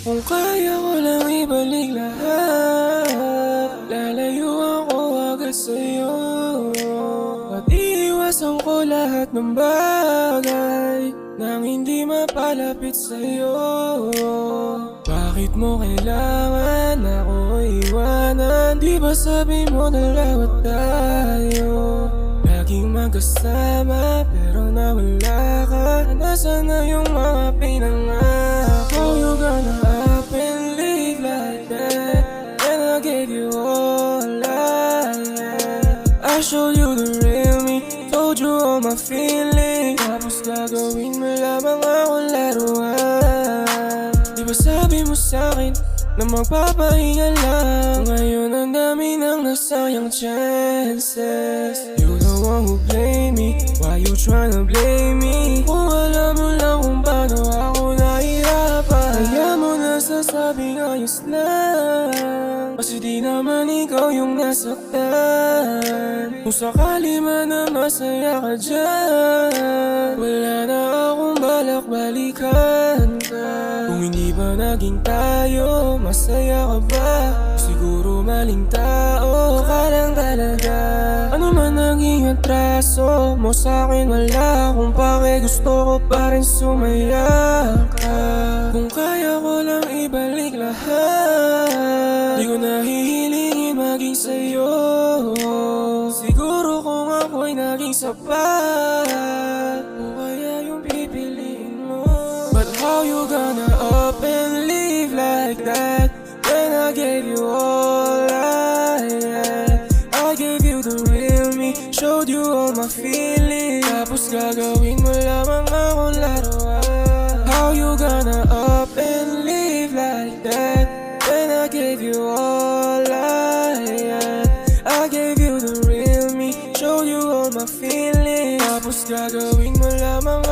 Kung kaya ko lang ibalik lahat, lalayo ako agad sa'yo. At iiwasan ko lahat ng bagay nang hindi mapalapit sa'yo. Bakit mo kailangan ako iwanan? Di ba sabi mo dalawa tayo laging magkasama, pero nawala ka. Nasaan na yung mga pinangako? You gonna up and live like that, and I gave you all I had. I showed you the real me, told you all my feelings, tapos gagawin mo lamang akong laruan. Di ba sabi mo sa'kin na magpapahinga lang? Ngayon ang dami nang nasayang chances. You the one who blame me, why you tryna blame me? Kung alam mo lang kung paano ako nahirapan, kaya mo nasasabing ayos lang, kasi di naman ikaw yung nasaktan. Kung sakali man na masaya ka dyan, wala na akong balak balikan ka. Kung hindi ba naging tayo, masaya ka ba? Siguro maling tao ka lang talaga. Ano man naging atraso mo sa'kin, wala akong pake, gusto ko pa rin sumaya ka. Kung kaya ko lang ibalik lahat, di ko nahihilingin maging sa'yo. Siguro kung ako'y naging sapat, o kaya yung pipiliin mo. But how you gonna up and live like that, when I gave you all I had? I gave you the real me, showed you all my feelings, tapos gagawin mo lamang akong laruan. How you gonna up and live like that, when I gave you all I had? I gave you the real me, showed you all my feelings, tapos gagawin mo lamang